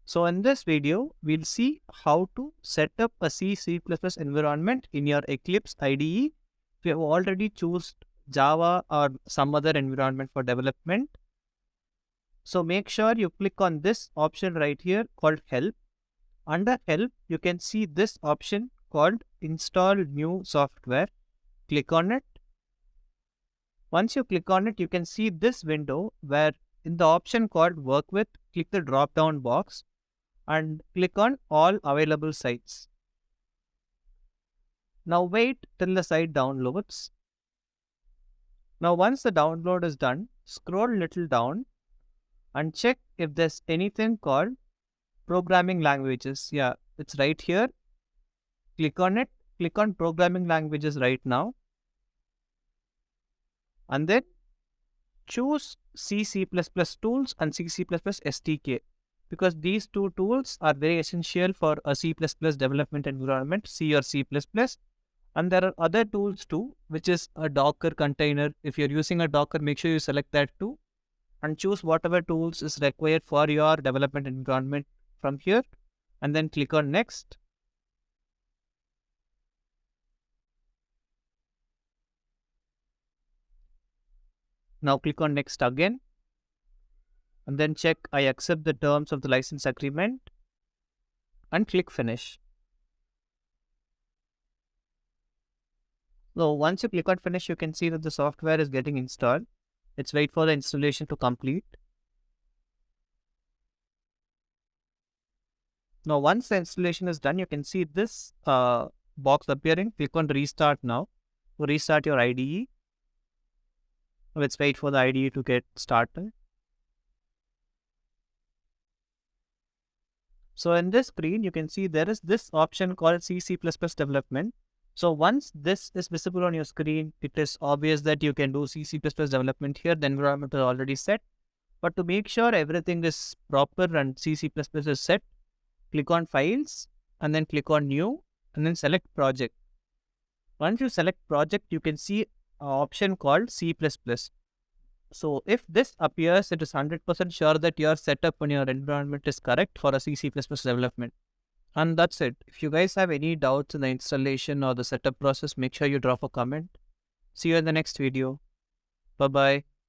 So in this video, we'll see how to set up a C++ environment in your Eclipse IDE. If you have already chosen Java or some other environment for development, so make sure you click on this option right here called Help. Under Help, you can see this option called Install New Software. Click on it. Once you click on it, you can see this window where in the option called Work With, click the drop down box and click on all available sites. Now wait till the site downloads. Now once the download is done, scroll little down and check if there's anything called programming languages. Yeah, it's right here. Click on it. Click on programming languages right now. And then choose C++ tools and C++ SDK, because these two tools are very essential for a C++ development environment, C or C++. And there are other tools too, which is a Docker container. If you're using a Docker, make sure you select that too and choose whatever tools is required for your development environment from here, and then click on Next. Now click on Next again, and then check I accept the terms of the license agreement and click Finish. So once you click on Finish, you can see that the software is getting installed. Let's wait for the installation to complete. Now once the installation is done, you can see this box appearing. Click on Restart now to restart your IDE. Let's wait for the IDE to get started. So in this screen, you can see there is this option called C++ development. So once this is visible on your screen, it is obvious that you can do C++ development here. The environment is already set. But to make sure everything is proper and C++ is set, click on Files and then click on New and then select Project. Once you select Project, you can see an option called C++. So if this appears, it is 100% sure that your setup on your environment is correct for a C++ development. And that's it. If you guys have any doubts in the installation or the setup process, make sure you drop a comment. See you in the next video. Bye-bye.